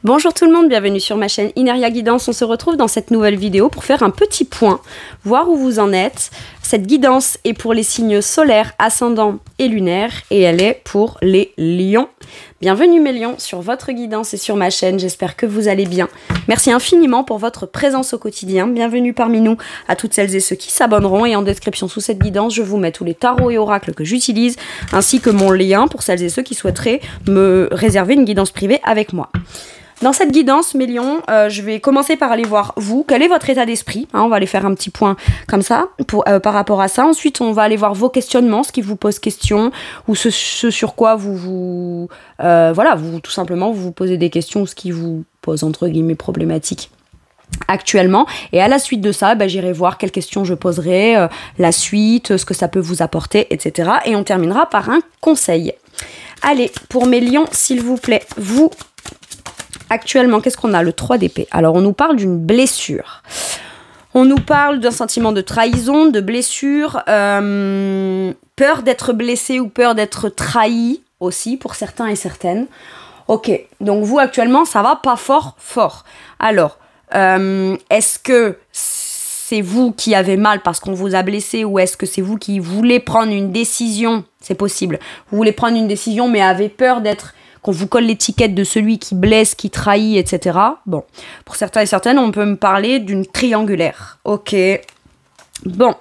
Bonjour tout le monde, bienvenue sur ma chaîne Ineria Guidance. On se retrouve dans cette nouvelle vidéo pour faire un petit point, voir où vous en êtes. Cette guidance est pour les signes solaires, ascendants et lunaires et elle est pour les lions. Bienvenue mes lions sur votre guidance et sur ma chaîne, j'espère que vous allez bien. Merci infiniment pour votre présence au quotidien. Bienvenue parmi nous à toutes celles et ceux qui s'abonneront et en description sous cette guidance, je vous mets tous les tarots et oracles que j'utilise ainsi que mon lien pour celles et ceux qui souhaiteraient me réserver une guidance privée avec moi. Dans cette guidance, mes lions, je vais commencer par aller voir vous, quel est votre état d'esprit, on va aller faire un petit point comme ça par rapport à ça. Ensuite, on va aller voir vos questionnements, ce qui vous pose question, ou ce sur quoi vous tout simplement, vous posez des questions, ou ce qui vous pose entre guillemets problématique actuellement. Et à la suite de ça, j'irai voir quelles questions je poserai, la suite, ce que ça peut vous apporter, etc. Et on terminera par un conseil. Allez, pour mes lions, s'il vous plaît, vous... Actuellement, qu'est-ce qu'on a? Le 3 d'épée. Alors, on nous parle d'une blessure. On nous parle d'un sentiment de trahison, de blessure, peur d'être blessé ou peur d'être trahi aussi pour certains et certaines. Ok, donc vous, actuellement, ça va pas fort. Alors, est-ce que c'est vous qui avez mal parce qu'on vous a blessé ou est-ce que c'est vous qui voulez prendre une décision? C'est possible. Vous voulez prendre une décision mais avez peur d'être... qu'on vous colle l'étiquette de celui qui blesse, qui trahit, etc. Bon, pour certains et certaines, on peut me parler d'une triangulaire. Ok. Bon.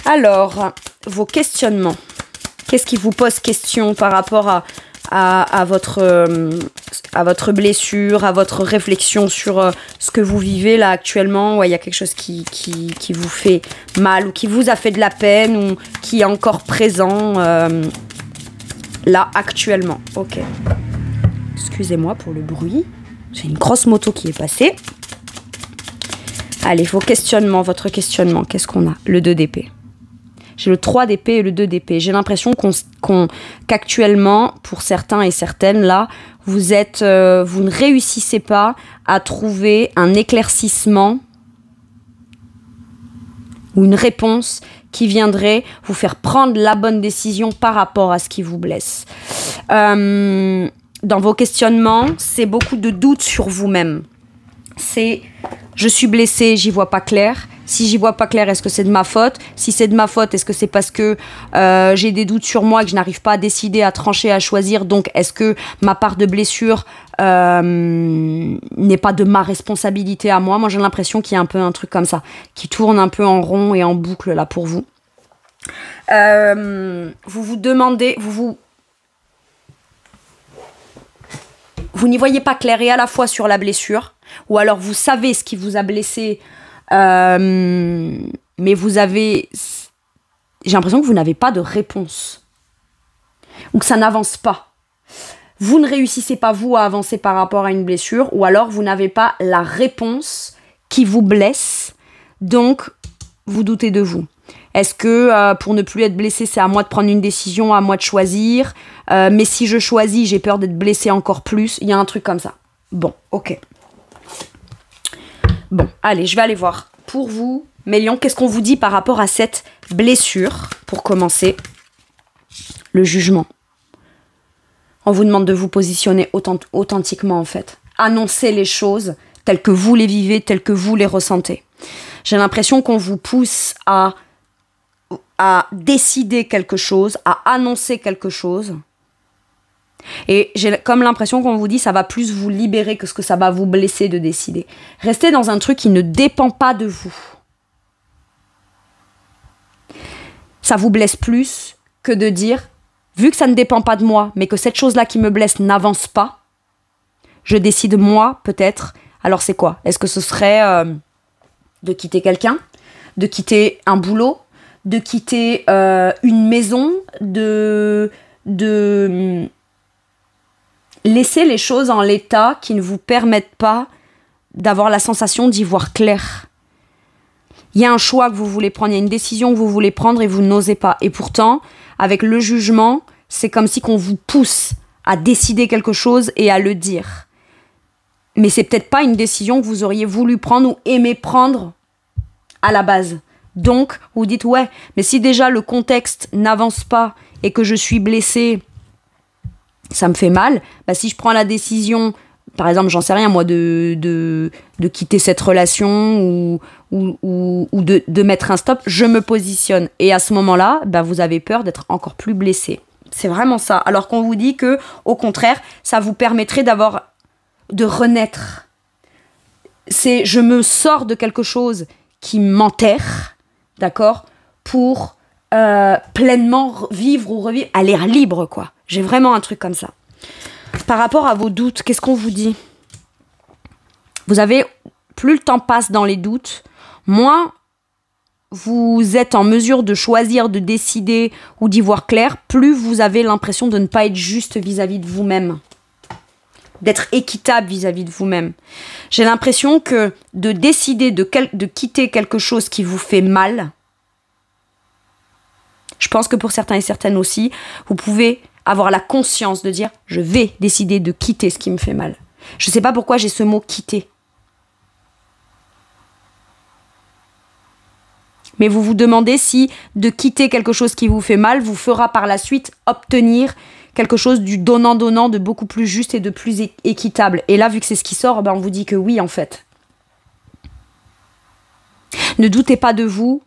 Alors, vos questionnements. Qu'est-ce qui vous pose question par rapport à votre blessure, à votre réflexion sur ce que vous vivez là actuellement? Ouais, il y a quelque chose qui vous fait mal ou qui vous a fait de la peine ou qui est encore présent là, actuellement. Ok. Excusez-moi pour le bruit. J'ai une grosse moto qui est passée. Allez, vos questionnements, votre questionnement. Qu'est-ce qu'on a? Le 2 d'épée. J'ai le 3 d'épée et le 2 d'épée. J'ai l'impression qu'actuellement, pour certains et certaines, là, vous ne réussissez pas à trouver un éclaircissement ou une réponse qui viendrait vous faire prendre la bonne décision par rapport à ce qui vous blesse. Dans vos questionnements, c'est beaucoup de doutes sur vous-même. C'est « je suis blessée, j'y vois pas clair ». Si j'y vois pas clair, est-ce que c'est de ma faute? Si c'est de ma faute, est-ce que c'est parce que j'ai des doutes sur moi et que je n'arrive pas à décider, à trancher, à choisir? Donc, est-ce que ma part de blessure n'est pas de ma responsabilité à moi? Moi, j'ai l'impression qu'il y a un peu un truc comme ça, qui tourne un peu en rond et en boucle là pour vous. Vous vous demandez, vous n'y voyez pas clair et à la fois sur la blessure, ou alors vous savez ce qui vous a blessé, mais j'ai l'impression que vous n'avez pas de réponse ou que ça n'avance pas. Vous ne réussissez pas vous à avancer par rapport à une blessure, ou alors vous n'avez pas la réponse qui vous blesse, donc vous doutez de vous. Est-ce que pour ne plus être blessé, c'est à moi de prendre une décision, à moi de choisir, mais si je choisis, j'ai peur d'être blessé encore plus? Il y a un truc comme ça. Bon, ok. Bon, allez, je vais aller voir. Pour vous, mes lions, qu'est-ce qu'on vous dit par rapport à cette blessure? Pour commencer, le jugement. On vous demande de vous positionner authentiquement, en fait. Annoncer les choses telles que vous les vivez, telles que vous les ressentez. J'ai l'impression qu'on vous pousse à décider quelque chose, à annoncer quelque chose. Et j'ai comme l'impression qu'on vous dit ça va plus vous libérer que ce que ça va vous blesser de décider. Restez dans un truc qui ne dépend pas de vous. Ça vous blesse plus que de dire, vu que ça ne dépend pas de moi, mais que cette chose-là qui me blesse n'avance pas, je décide moi, peut-être. Alors c'est quoi? Est-ce que ce serait de quitter quelqu'un, de quitter un boulot, de quitter une maison, de laisser les choses en l'état qui ne vous permettent pas d'avoir la sensation d'y voir clair. Il y a un choix que vous voulez prendre, il y a une décision que vous voulez prendre et vous n'osez pas. Et pourtant, avec le jugement, c'est comme si qu'on vous pousse à décider quelque chose et à le dire. Mais c'est peut-être pas une décision que vous auriez voulu prendre ou aimé prendre à la base. Donc, vous dites, ouais, mais si déjà le contexte n'avance pas et que je suis blessée, ça me fait mal, si je prends la décision par exemple, j'en sais rien moi, de quitter cette relation ou de mettre un stop, je me positionne. Et à ce moment-là, bah, vous avez peur d'être encore plus blessé. C'est vraiment ça. Alors qu'on vous dit que, au contraire, ça vous permettrait de renaître. C'est je me sors de quelque chose qui m'enterre, d'accord, pour pleinement vivre ou revivre à l'air libre, quoi. J'ai vraiment un truc comme ça. Par rapport à vos doutes, qu'est-ce qu'on vous dit? Vous avez, plus le temps passe dans les doutes, moins vous êtes en mesure de choisir, de décider ou d'y voir clair, plus vous avez l'impression de ne pas être juste vis-à-vis de vous-même. D'être équitable vis-à-vis de vous-même. J'ai l'impression que de décider de quitter quelque chose qui vous fait mal, je pense que pour certains et certaines aussi, vous pouvez avoir la conscience de dire « je vais décider de quitter ce qui me fait mal ». Je ne sais pas pourquoi j'ai ce mot « quitter ». Mais vous vous demandez si de quitter quelque chose qui vous fait mal vous fera par la suite obtenir quelque chose du donnant-donnant, de beaucoup plus juste et de plus équitable. Et là, vu que c'est ce qui sort, ben on vous dit que oui, en fait. Ne doutez pas de vous,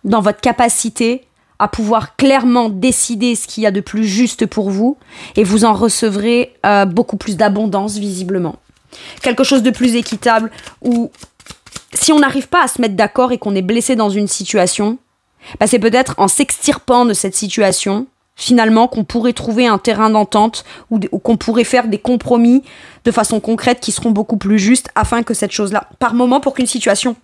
dans votre capacité à pouvoir clairement décider ce qu'il y a de plus juste pour vous, et vous en recevrez beaucoup plus d'abondance, visiblement. Quelque chose de plus équitable, où si on n'arrive pas à se mettre d'accord et qu'on est blessé dans une situation, ben c'est peut-être en s'extirpant de cette situation, finalement, qu'on pourrait trouver un terrain d'entente ou qu'on pourrait faire des compromis de façon concrète qui seront beaucoup plus justes afin que cette chose-là, par moment, pour qu'une situation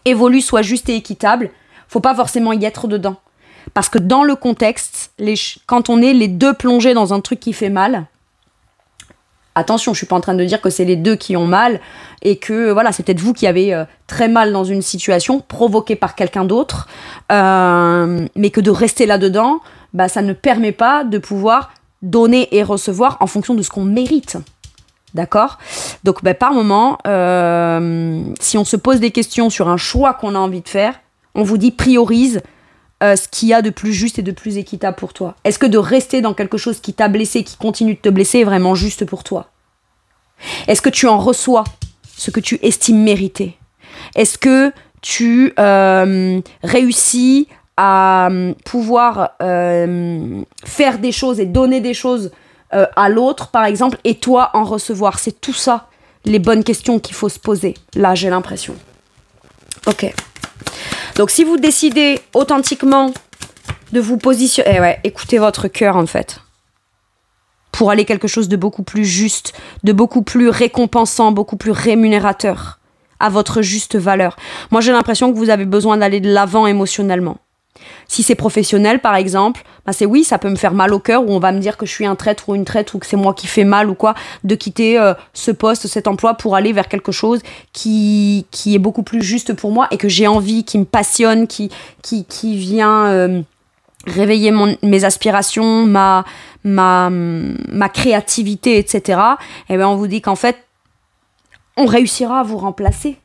évolue, soit juste et équitable, faut pas forcément y être dedans. Parce que dans le contexte, quand on est les deux plongés dans un truc qui fait mal, attention, je suis pas en train de dire que c'est les deux qui ont mal et que voilà, c'est peut-être vous qui avez très mal dans une situation provoquée par quelqu'un d'autre, mais que de rester là-dedans, bah, ça ne permet pas de pouvoir donner et recevoir en fonction de ce qu'on mérite. D'accord? Donc, bah, par moment, si on se pose des questions sur un choix qu'on a envie de faire, on vous dit priorise ce qu'il y a de plus juste et de plus équitable pour toi. Est-ce que de rester dans quelque chose qui t'a blessé, qui continue de te blesser, est vraiment juste pour toi? Est-ce que tu en reçois ce que tu estimes mériter? Est-ce que tu réussis à pouvoir faire des choses et donner des choses à l'autre, par exemple, et toi en recevoir? C'est tout ça, les bonnes questions qu'il faut se poser. Là, j'ai l'impression. Ok. Donc, si vous décidez authentiquement de vous positionner... écoutez votre cœur, en fait. Pour aller quelque chose de beaucoup plus juste, de beaucoup plus récompensant, beaucoup plus rémunérateur, à votre juste valeur. Moi, j'ai l'impression que vous avez besoin d'aller de l'avant émotionnellement. Si c'est professionnel, par exemple, bah c'est oui, ça peut me faire mal au cœur, ou on va me dire que je suis un traître ou une traître, ou que c'est moi qui fais mal ou quoi, de quitter ce poste, cet emploi pour aller vers quelque chose qui est beaucoup plus juste pour moi et que j'ai envie, qui me passionne, qui vient réveiller mes aspirations, ma créativité, etc. Et bien on vous dit qu'en fait, on réussira à vous remplacer.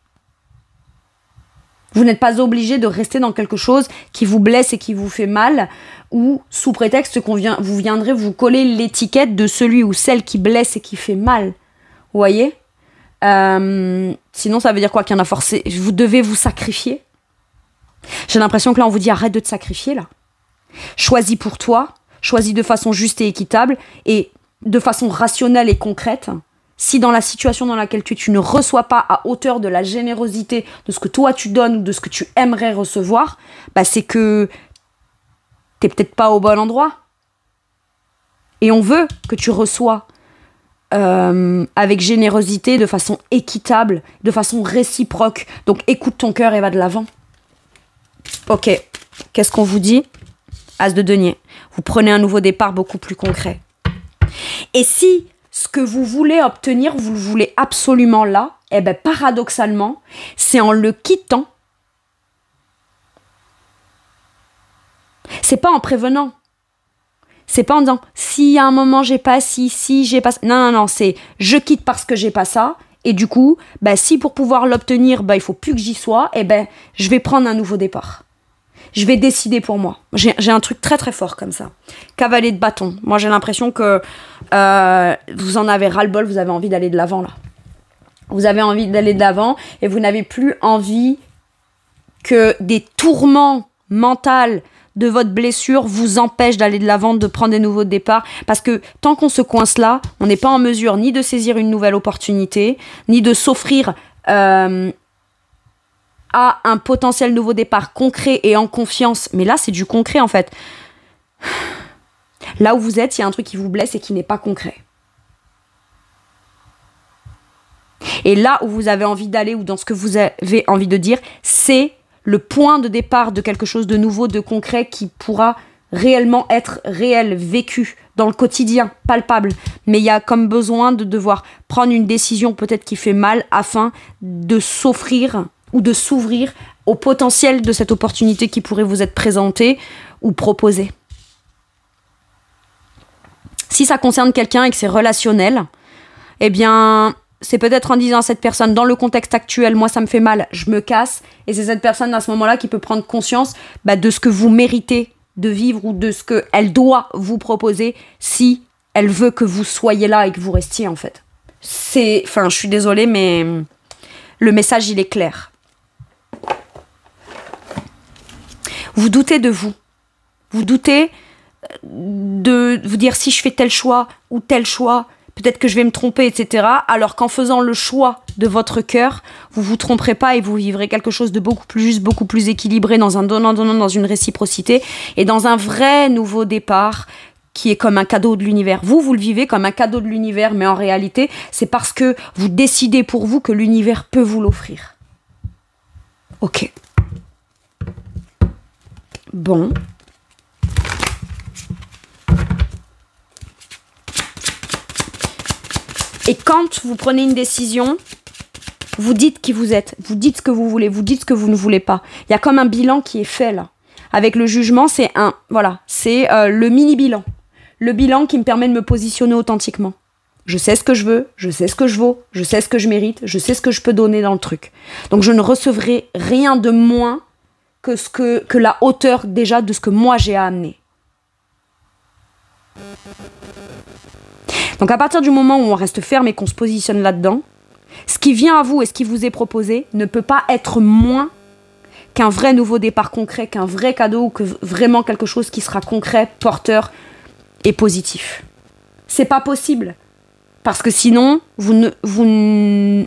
Vous n'êtes pas obligé de rester dans quelque chose qui vous blesse et qui vous fait mal, ou sous prétexte vous viendrez vous coller l'étiquette de celui ou celle qui blesse et qui fait mal. Vous voyez? Sinon, ça veut dire quoi? Qu'il y en a forcé. Vous devez vous sacrifier. J'ai l'impression que là, on vous dit arrête de te sacrifier, là. Choisis pour toi, choisis de façon juste et équitable, et de façon rationnelle et concrète. Si dans la situation dans laquelle tu ne reçois pas à hauteur de la générosité de ce que toi tu donnes ou de ce que tu aimerais recevoir, bah c'est que t'es peut-être pas au bon endroit. Et on veut que tu reçois avec générosité, de façon équitable, de façon réciproque. Donc écoute ton cœur et va de l'avant. Ok, qu'est-ce qu'on vous dit? As de denier. Vous prenez un nouveau départ beaucoup plus concret. Et si ce que vous voulez obtenir, vous le voulez absolument là, eh bien, paradoxalement, c'est en le quittant. C'est pas en prévenant. C'est pas en disant, si à un moment j'ai pas si j'ai pas... Non, c'est je quitte parce que j'ai pas ça, et du coup, bah, si pour pouvoir l'obtenir, bah, il faut plus que j'y sois, eh ben, je vais prendre un nouveau départ. je vais décider pour moi. J'ai un truc très très fort comme ça. Cavalier de bâton. Moi j'ai l'impression que vous en avez ras-le-bol, vous avez envie d'aller de l'avant là. Vous avez envie d'aller de l'avant et vous n'avez plus envie que des tourments mentaux de votre blessure vous empêchent d'aller de l'avant, de prendre des nouveaux départs. Parce que tant qu'on se coince là, on n'est pas en mesure ni de saisir une nouvelle opportunité, ni de s'offrir à un potentiel nouveau départ concret et en confiance. Mais là, c'est du concret, en fait. Là où vous êtes, il y a un truc qui vous blesse et qui n'est pas concret. Et là où vous avez envie d'aller, ou dans ce que vous avez envie de dire, c'est le point de départ de quelque chose de nouveau, de concret, qui pourra réellement être réel, vécu, dans le quotidien, palpable. Mais il y a comme besoin de devoir prendre une décision peut-être qui fait mal afin de s'offrir ou de s'ouvrir au potentiel de cette opportunité qui pourrait vous être présentée ou proposée. Si ça concerne quelqu'un et que c'est relationnel, eh bien, c'est peut-être en disant à cette personne, dans le contexte actuel, moi ça me fait mal, je me casse, et c'est cette personne à ce moment-là qui peut prendre conscience de ce que vous méritez de vivre ou de ce qu'elle doit vous proposer si elle veut que vous soyez là et que vous restiez en fait. Je suis désolée, mais le message il est clair. Vous doutez de vous. Vous doutez de vous dire si je fais tel choix ou tel choix, peut-être que je vais me tromper, etc. Alors qu'en faisant le choix de votre cœur, vous vous tromperez pas et vous vivrez quelque chose de beaucoup plus juste, beaucoup plus équilibré, dans un donnant-donnant, dans une réciprocité et dans un vrai nouveau départ qui est comme un cadeau de l'univers. Vous le vivez comme un cadeau de l'univers, mais en réalité, c'est parce que vous décidez pour vous que l'univers peut vous l'offrir. Ok. Bon. Et quand vous prenez une décision, vous dites qui vous êtes, vous dites ce que vous voulez, vous dites ce que vous ne voulez pas. Il y a comme un bilan qui est fait là. Avec le jugement, c'est le mini-bilan. Le bilan qui me permet de me positionner authentiquement. Je sais ce que je veux, je sais ce que je vaux, je sais ce que je mérite, je sais ce que je peux donner dans le truc. Donc je ne recevrai rien de moins que la hauteur déjà de ce que moi j'ai à amener. Donc à partir du moment où on reste ferme et qu'on se positionne là-dedans, ce qui vient à vous et ce qui vous est proposé ne peut pas être moins qu'un vrai nouveau départ concret, qu'un vrai cadeau ou que vraiment quelque chose qui sera concret, porteur et positif. C'est pas possible. Parce que sinon, vous ne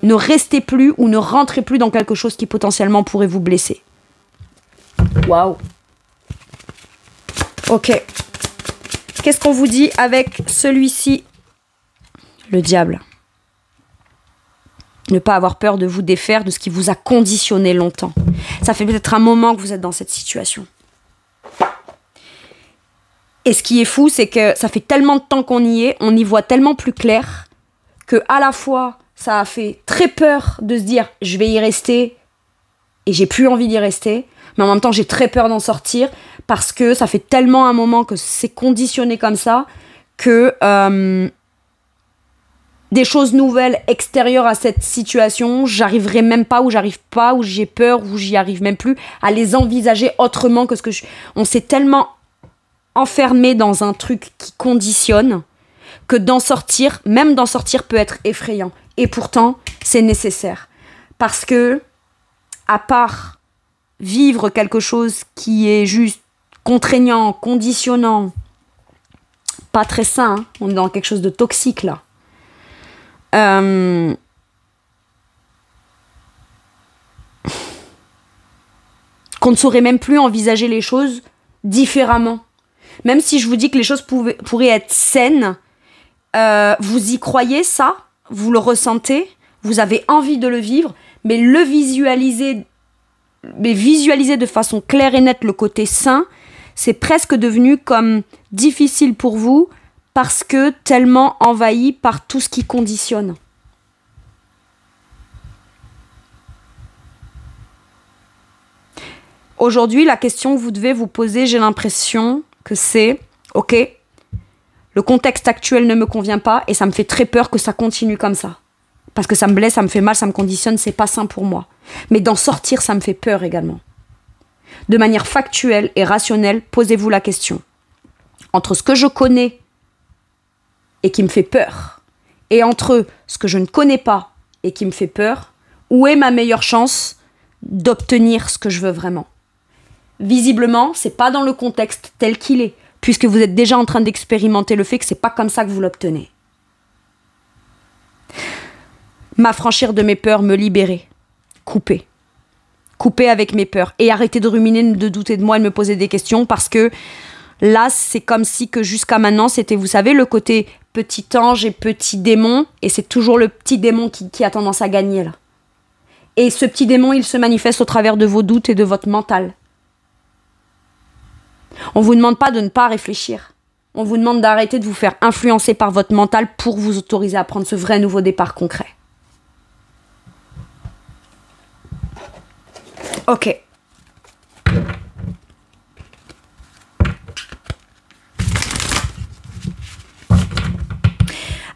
restez plus ou ne rentrez plus dans quelque chose qui potentiellement pourrait vous blesser. Waouh. Ok. Qu'est-ce qu'on vous dit avec celui-ci? Le diable. Ne pas avoir peur de vous défaire de ce qui vous a conditionné longtemps. Ça fait peut-être un moment que vous êtes dans cette situation. Et ce qui est fou, c'est que ça fait tellement de temps qu'on y est, on y voit tellement plus clair, que à la fois, ça a fait très peur de se dire « je vais y rester » et j'ai plus envie d'y rester, mais en même temps, j'ai très peur d'en sortir parce que ça fait tellement un moment que c'est conditionné comme ça que des choses nouvelles extérieures à cette situation, j'arriverai même pas, ou j'arrive pas, ou j'ai peur, ou j'y arrive même plus à les envisager autrement que ce que je... On s'est tellement enfermé dans un truc qui conditionne que d'en sortir, même d'en sortir peut être effrayant. Et pourtant, c'est nécessaire. Parce que, à part vivre quelque chose qui est juste contraignant, conditionnant, pas très sain, hein, on est dans quelque chose de toxique là. Qu'on ne saurait même plus envisager les choses différemment. Même si je vous dis que les choses pourraient être saines, vous y croyez ça, vous le ressentez, vous avez envie de le vivre, mais visualiser de façon claire et nette le côté sain, c'est presque devenu comme difficile pour vous parce que tellement envahi par tout ce qui conditionne. Aujourd'hui, la question que vous devez vous poser, j'ai l'impression que c'est « Ok, le contexte actuel ne me convient pas et ça me fait très peur que ça continue comme ça. Parce que ça me blesse, ça me fait mal, ça me conditionne, c'est pas sain pour moi. Mais d'en sortir, ça me fait peur également. De manière factuelle et rationnelle, posez-vous la question. Entre ce que je connais et qui me fait peur, et entre ce que je ne connais pas et qui me fait peur, où est ma meilleure chance d'obtenir ce que je veux vraiment? Visiblement, c'est pas dans le contexte tel qu'il est, puisque vous êtes déjà en train d'expérimenter le fait que c'est pas comme ça que vous l'obtenez. M'affranchir de mes peurs, me libérer, couper. Couper avec mes peurs et arrêter de ruminer, de douter de moi et de me poser des questions parce que là, c'est comme si que jusqu'à maintenant, c'était, vous savez, le côté petit ange et petit démon et c'est toujours le petit démon qui a tendance à gagner là. Et ce petit démon, il se manifeste au travers de vos doutes et de votre mental. On vous demande pas de ne pas réfléchir. On vous demande d'arrêter de vous faire influencer par votre mental pour vous autoriser à prendre ce vrai nouveau départ concret. Ok.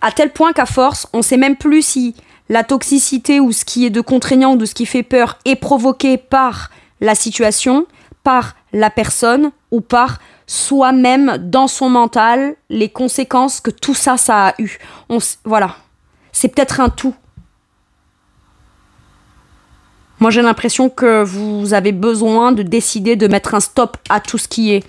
À tel point qu'à force, on ne sait même plus si la toxicité ou ce qui est de contraignant ou de ce qui fait peur est provoqué par la situation, par la personne ou par soi-même dans son mental, les conséquences que tout ça, ça a eu. Voilà. C'est peut-être un tout. Moi, j'ai l'impression que vous avez besoin de décider de mettre un stop à tout ce qui est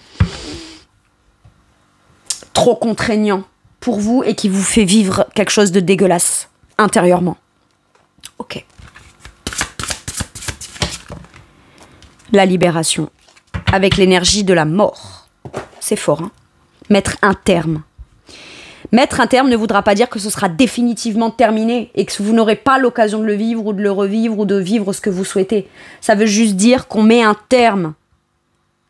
trop contraignant pour vous et qui vous fait vivre quelque chose de dégueulasse intérieurement. Ok. La libération. Avec l'énergie de la mort. C'est fort, hein? Mettre un terme. Mettre un terme ne voudra pas dire que ce sera définitivement terminé et que vous n'aurez pas l'occasion de le vivre ou de le revivre ou de vivre ce que vous souhaitez. Ça veut juste dire qu'on met un terme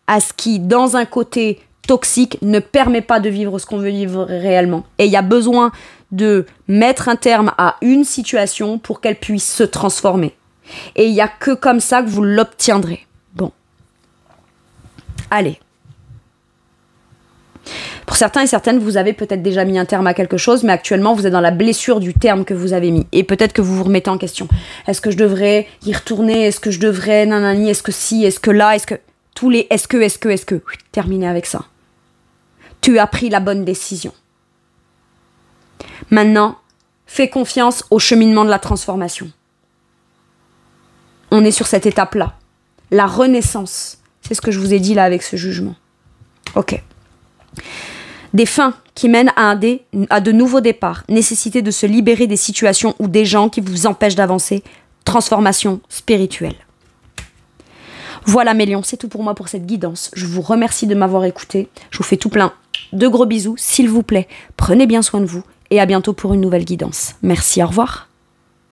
à ce qui, dans un côté toxique, ne permet pas de vivre ce qu'on veut vivre réellement. Et il y a besoin de mettre un terme à une situation pour qu'elle puisse se transformer. Et il n'y a que comme ça que vous l'obtiendrez. Bon. Allez. Pour certains et certaines, vous avez peut-être déjà mis un terme à quelque chose, mais actuellement, vous êtes dans la blessure du terme que vous avez mis. Et peut-être que vous vous remettez en question. Est-ce que je devrais y retourner? Est-ce que je devrais nanani? Est-ce que si? Est-ce que là? Est-ce que... Tous les est-ce que... Terminez avec ça. Tu as pris la bonne décision. Maintenant, fais confiance au cheminement de la transformation. On est sur cette étape-là. La renaissance. C'est ce que je vous ai dit là avec ce jugement. Ok. Des fins qui mènent à de nouveaux départs. Nécessité de se libérer des situations ou des gens qui vous empêchent d'avancer. Transformation spirituelle. Voilà mes lions, c'est tout pour moi pour cette guidance. Je vous remercie de m'avoir écouté. Je vous fais tout plein de gros bisous. S'il vous plaît, prenez bien soin de vous. Et à bientôt pour une nouvelle guidance. Merci, au revoir.